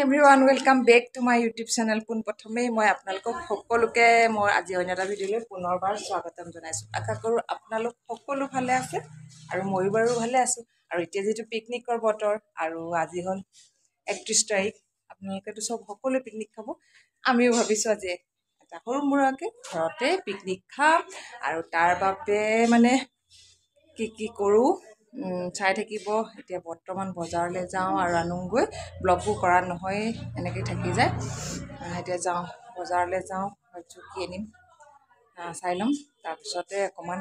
Everyone, welcome back to my YouTube channel. পোন প্ৰথমে মই আপোনালোকক সকলোকে মই আজি অন্য এটা ভিডিঅ'লৈ পুনৰবাৰ স্বাগতম জনাইছো। আশা কৰোঁ আপোনালোক সকলো ভালে আছে আৰু মই বাৰু ভালে আছো। আৰু এতিয়া যেটো পিকনিকৰ বতৰ আৰু আজি হ'ল 31 তাৰিখ, আপোনালোকেতো সব সকলো পিকনিক খাব। আমিও ভাবিছো আজি এটা সৰু মুৰাকে ঘৰতে পিকনিক খাম আৰু তাৰ বাবে মানে কি কৰোঁ চাই থাকিব। এতিয়া বৰ্তমান বজাৰলৈ যাওঁ আৰু আনোগৈ, ব্লগবোৰ কৰা নহয়, এনেকৈ থাকি যায়। এতিয়া যাওঁ, বজাৰলৈ যাওঁ, ভাবিছোঁ কি আনিম চাই ল'ম। তাৰপিছতে অকণমান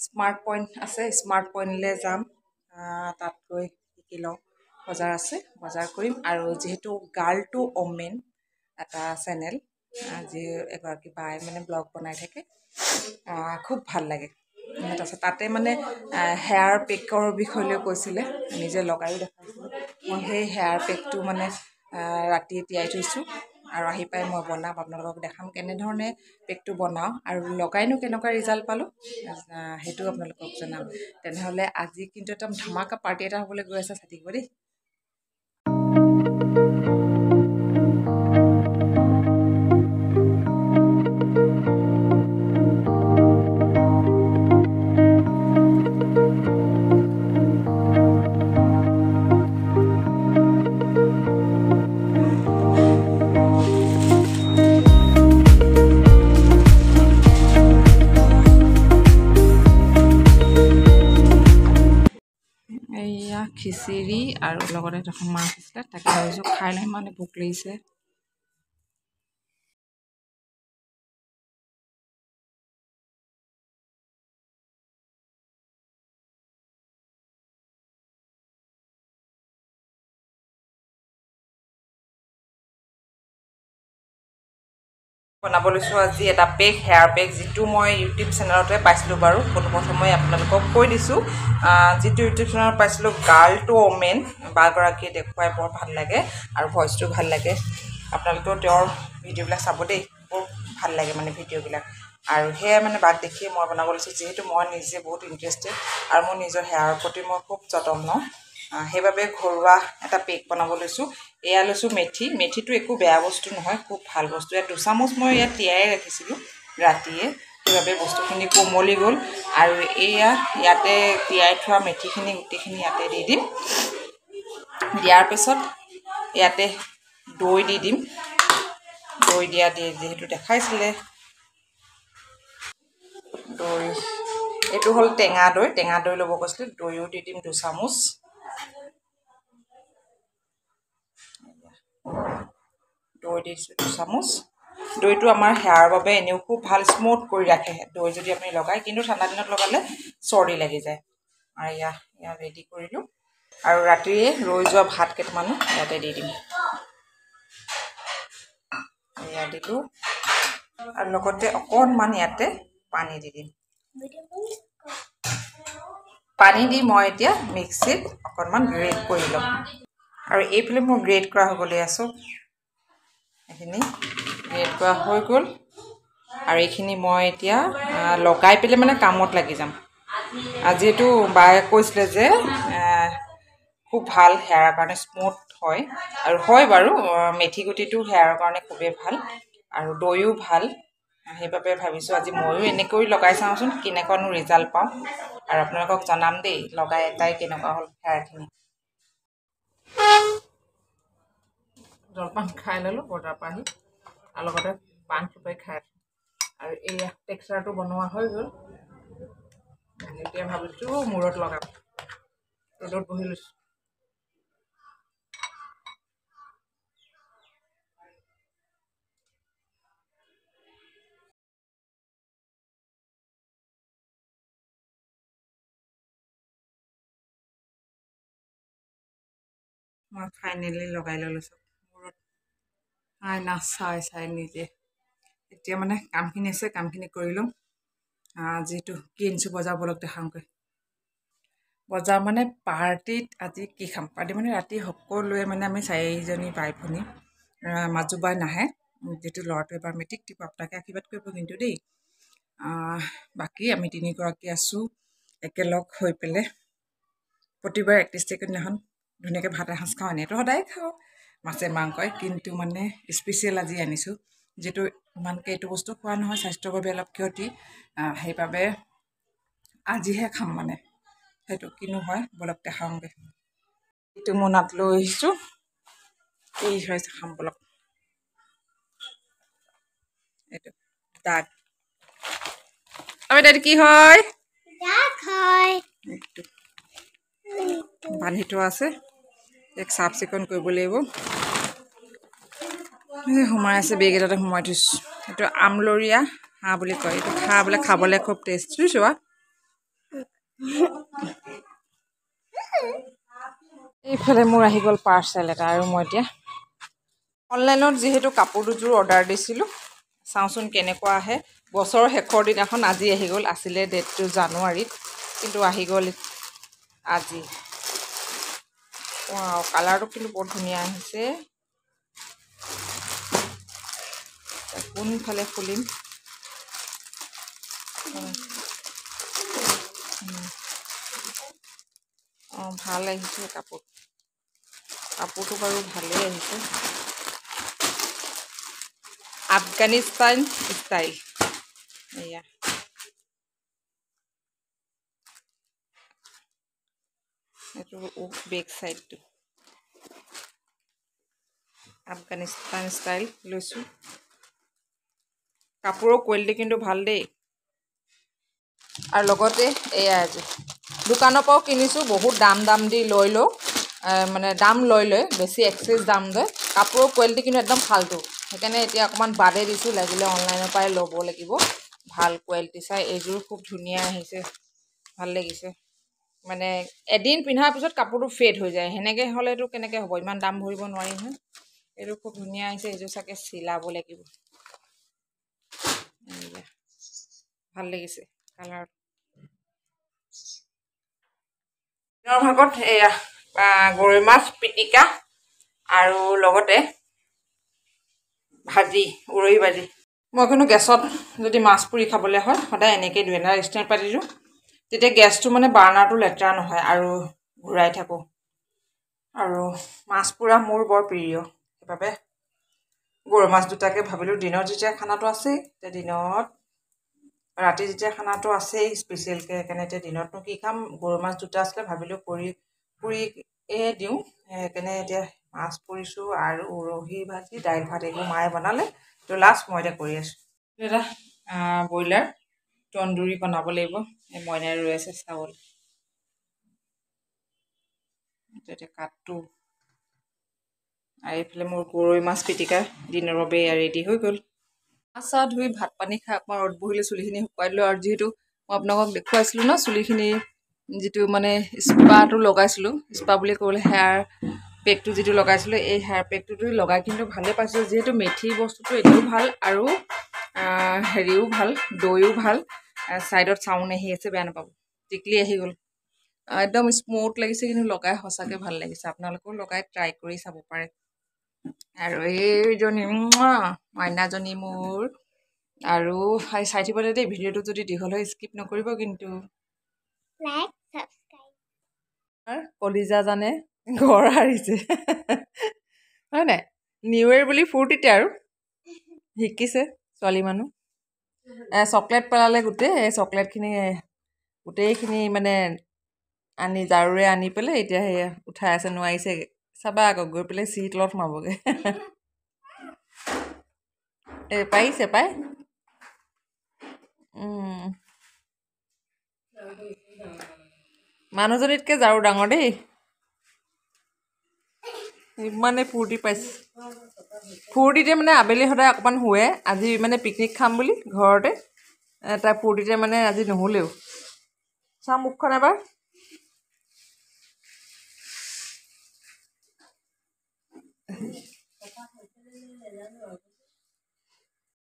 স্মাৰ্ট পইণ্ট আছে, স্মাৰ্ট পইণ্টলৈ যাম। তাত গৈ শিকি লওঁ, বজাৰ আছে, বজাৰ কৰিম। আৰু যিহেতু গাৰ্ল টু ওমেন এটা চেনেল, যি এগৰাকী বাই মানে ব্লগ বনাই থাকে, খুব ভাল লাগে। তাৰপিছত তাতে মানে হেয়াৰ পেকৰ বিষয়লৈ কৈছিলে, নিজে লগাইও দেখাইছিলোঁ। মই সেই হেয়াৰ পেকটো মানে ৰাতি তিয়াই থৈছোঁ আৰু আহি পাই মই বনাম, আপোনালোকক দেখাম কেনেধৰণে পেকটো বনাওঁ আৰু লগাইনো কেনেকুৱা ৰিজাল্ট পালোঁ সেইটো আপোনালোকক জনাম। তেনেহ'লে আজি কিন্তু একদম ধামাকা পাৰ্টি এটা হ'বলৈ গৈ আছে, চাই থাকিব দেই। এয়া খিচিৰি আৰু লগতে এখন মাছ আছিলে, তাকে ভাবিছোঁ খাই লৈ মানে ভোক লাগিছে। বনাব লৈছোঁ আজি এটা পেক, হেয়াৰ পেক, যিটো মই ইউটিউব চেনেলতে পাইছিলোঁ বাৰু। প্ৰথমে আপোনালোকক কৈ দিছোঁ, যিটো ইউটিউব চেনেলত পাইছিলোঁ গাৰ্ল টু ওমেন, বাগৰাকীয়ে দেখুৱাই বৰ ভাল লাগে আৰু ভইচটো ভাল লাগে। আপোনালোকেও তেওঁৰ ভিডিঅ'বিলাক চাব দেই, বৰ ভাল লাগে মানে ভিডিঅ'বিলাক। আৰু সেয়াই মানে বাক দেখিয়ে মই বনাব লৈছোঁ, যিহেতু মই নিজে বহুত ইণ্টাৰেষ্টেড আৰু মোৰ নিজৰ হেয়াৰৰ প্ৰতি মই খুব যতন লওঁ। সেইবাবে ঘৰুৱা এটা পেক বনাব লৈছোঁ। এয়া লৈছোঁ মেথি। মেথিটো একো বেয়া বস্তু নহয়, খুব ভাল বস্তু। ইয়াত 2 চামুচ মই ইয়াত তিয়াই ৰাখিছিলোঁ ৰাতিয়ে, সেইবাবে বস্তুখিনি কোমলি গ'ল। আৰু এয়া ইয়াতে তিয়াই থোৱা মেথিখিনি গোটেইখিনি ইয়াতে দি দিম। দিয়াৰ পিছত ইয়াতে দৈ দি দিম। দৈ দিয়া যিহেতু দেখাইছিলে, দৈ এইটো হ'ল টেঙা দৈ, টেঙা দৈ ল'ব কৈছিলে। দৈও দি দিম 2 চামুচ। দৈ দিছোঁ 2 চামুচ। দৈটো আমাৰ হেয়াৰৰ বাবে এনেও খুব ভাল, স্মুথ কৰি ৰাখে দৈ যদি আপুনি লগায়, কিন্তু ঠাণ্ডা দিনত লগালে চৰ্দি লাগি যায়। আৰু এয়া ৰেডি কৰিলোঁ। আৰু ৰাতিয়ে ৰৈ যোৱা ভাত কেইটামানো ইয়াতে দি দিম। এয়া দিলোঁ আৰু লগতে অকণমান ইয়াতে পানী দি দিম। পানী দি মই এতিয়া মিক্সিত অকণমান গ্ৰেট কৰি ল'ম। আৰু এইফালে মোৰ গ্ৰেট কৰা হ'বলৈ আছোঁ, এইখিনি গ্ৰেট কৰা হৈ গ'ল। আৰু এইখিনি মই এতিয়া লগাই পেলাই মানে কামত লাগি যাম। যিহেতু বায়ে কৈছিলে যে খুব ভাল হেয়াৰৰ কাৰণে, স্মুথ হয়। আৰু হয় বাৰু, মেথি গুটিটো হেয়াৰৰ কাৰণে খুবেই ভাল আৰু দৈও ভাল। সেইবাবে ভাবিছোঁ আজি ময়ো এনেকৈ লগাই চাওঁচোন, কেনেকুৱানো ৰিজাল্ট পাওঁ। আৰু আপোনালোকক জনাম দেই লগাই এটাই কেনেকুৱা হ'ল হেয়াৰখিনি। জলপান খাই ল'লোঁ বজাৰৰ পৰা আহি, আৰু লগতে পান চুপাৰি খাই আছোঁ। আৰু এয়া টেক্সাৰটো বনোৱা হৈ গ'ল। এতিয়া ভাবিছোঁ মূৰত লগাম, ৰ'দত বহি লৈছোঁ। মই ফাইনেলি লগাই লৈছোঁ মূৰত, চাই নিজে। এতিয়া মানে কামখিনি আছে, কামখিনি কৰি ল'ম। যিহেতু কি আনিছোঁ বজাৰ বলক দেখাওঁগৈ। বজাৰ মানে পাৰ্টিত আজি কি খাম, পাৰ্টি মানে ৰাতি সকলোৱে মানে আমি 4জনী বাই ভনী, মাজু বাই নাহে, যিহেতু ল'ৰাটোৱে এবাৰ মেট্ৰিক দিব, আপোনাকে আশীৰ্বাদ কৰিব কিন্তু দেই। বাকী আমি 3গৰাকী আছোঁ একেলগ হৈ পেলাই। প্ৰতিবাৰ 31 তাৰিখৰ দিনাখন ধুনীয়াকৈ ভাত এসাঁজ খাওঁ, এনেইতো সদায় খাওঁ। মাছে মাংসই, কিন্তু মানে স্পেচিয়েল আজি আনিছোঁ, যিটো ইমানকৈ এইটো বস্তু খোৱা নহয়, স্বাস্থ্যৰ বাবে অলপ ক্ষতি, সেইবাবে আজিহে খাম মানে। সেইটো কিনো হয় বলক দেখাওঁগৈ। এইটো মোনাত লৈ আহিছোঁ, এই হৈছে খাম বলক। এইটো দাগ আমি তাত কি হয় এইটো বান্ধি থোৱা আছে, এক চাফ চিকুণ কৰিব লাগিব। সোমাই আছে বেগ এটাতে সোমাই থৈছোঁ। এইটো আমলৰীয়া হাঁহ বুলি কয়, এইটো হাঁহ বোলে খাবলৈ খুব টেষ্টি চোৱা। এইফালে মোৰ আহি গ'ল পাৰ্চেল এটা, আৰু মই এতিয়া অনলাইনত যিহেতু কাপোৰ দুযোৰ অৰ্ডাৰ দিছিলোঁ, চাওঁচোন কেনেকুৱা আহে। বছৰৰ শেষৰ দিনাখন আজি আহি গ'ল, আছিলে ডেটটো জানুৱাৰীত, কিন্তু আহি গ'ল আজি। কালাৰটো কিন্তু বৰ ধুনীয়া আহিছে। কোনফালে খুলিম, ভাল আহিছে কাপোৰটো বাৰু ভালেই আহিছে। আফগানিস্তান ষ্টাইল, এয়া এইটো বেক চাইডটো আফগানিস্তান ষ্টাইল লৈছোঁ। কাপোৰৰ কোৱালিটি কিন্তু ভাল দেই। আৰু লগতে এয়া এযোৰ দোকানৰ পৰাও কিনিছোঁ, বহুত দাম দি লৈ মানে দাম লৈ বেছি এক্সেছ দাম লয়। কাপোৰৰ কোৱালিটি কিন্তু একদম ফাল্টু, সেইকাৰণে এতিয়া অকণমান বাদেই দিছোঁ, লাগিলে অনলাইনৰ পৰাই ল'ব লাগিব ভাল কোৱালিটি চাই। এইযোৰ খুব ধুনীয়া আহিছে, ভাল লাগিছে। মানে এদিন পিন্ধাৰ পিছত কাপোৰটো ফেড হৈ যায়, সেনেকৈ হ'লেতো কেনেকৈ হ'ব, ইমান দাম ভৰিব নোৱাৰি নহয়। এইটো খুব ধুনীয়া আহিছে, এইযোৰ চাগে চিলাব লাগিব। ভাল লাগিছে কালাৰ। দিনৰ ভাগত এয়া গৰৈ মাছ পিটিকা আৰু লগতে ভাজি, উৰহি ভাজি। মই কিন্তু গেছত যদি মাছ পুৰি খাবলৈ হয় সদায় এনেকৈ দিওঁ, এটা ষ্টেণ্ড পাতি দিওঁ, তেতিয়া গেছটো মানে বাৰ্ণাৰটো লেতেৰা নহয় আৰু ঘূৰাই থাকোঁ। আৰু মাছ পুৰা মোৰ বৰ প্ৰিয়, সেইবাবে গৰৈ মাছ দুটাকে ভাবিলোঁ, দিনত যেতিয়া খানাটো আছেই, দিনত ৰাতি যেতিয়া খানাটো আছেই স্পেচিয়েলকৈ, সেইকাৰণে এতিয়া দিনতনো কি খাম, গৰৈ মাছ দুটা আছিলে, ভাবিলোঁ পুৰিয়ে দিওঁ, সেইকাৰণে এতিয়া মাছ পুৰিছোঁ আৰু উৰহি ভাজি, দাইল ভাত এইবোৰ মায়ে বনালে, তো লাষ্ট মই এতিয়া কৰি আছোঁ। এটা ব্ৰইলাৰ তন্দুৰী বনাব লাগিব, এই মইনাই ৰৈ আছে চাবলৈ। এতিয়া কাটো, আৰু এইফালে মোৰ গৰৈ মাছ পিটিকা দিনৰ বাবে ৰেডি হৈ গ'ল। মাছ চা ধুই ভাত পানী খাই অকণমান ৰ'দ বহিলে, চুলিখিনি শুকুৱাই দিলোঁ। আৰু যিহেতু মই আপোনালোকক দেখুৱাইছিলোঁ ন, চুলিখিনি যিটো মানে স্পাটো লগাইছিলোঁ, স্পা বুলি ক'বলৈ হেয়াৰ পেকটো যিটো লগাইছিলোঁ, এই হেয়াৰ পেকটো লগাই কিন্তু ভালেই পাইছোঁ, যিহেতু মেথি বস্তুটো এইটোও ভাল, আৰু হেৰিও ভাল, দৈও ভাল। ছাইডত চাউণ্ড আহি আছে, বেয়া নাপাব, টিকলি আহি গ'ল, একদম স্মুথ লাগিছে, কিন্তু লগাই সঁচাকৈ ভাল লাগিছে। আপোনালোকেও লগাই ট্ৰাই কৰি চাব পাৰে। আৰু এইজনী মাইনাজনী মোৰ, আৰু চাই থাকিব দেই, ভিডিঅ'টো যদি দীঘল হয় স্কিপ নকৰিব কিন্তু। কলিজা জানে ঘৰ সাৰিছে, হয় নাই, নিউ ইয়েৰ বুলি ফূৰ্তিতে আৰু শিকিছে ছোৱালী মানুহ। চকলেট পেলালে গোটেই, এই চকলেটখিনি গোটেইখিনি মানে আনি ঝাৰুৰে আনি পেলাই এতিয়া সেয়া উঠাই আছে, নোৱাৰিছেগৈ। চাবা আকৌ গৈ পেলাই চিৰি তলত সোমাবগৈ। পাৰিছে পাই। মানুহজনীতকৈ ঝাৰু ডাঙৰ দেই, ইমানে ফূৰ্তি পাইছে। ফূৰ্তিতে মানে আবেলি সদায় অকণমান শুৱে, আজি মানে পিকনিক খাম বুলি ঘৰতে, তাৰ ফূৰ্তিতে মানে আজি নুশুলেও। চাওঁ মুখখন এবাৰ,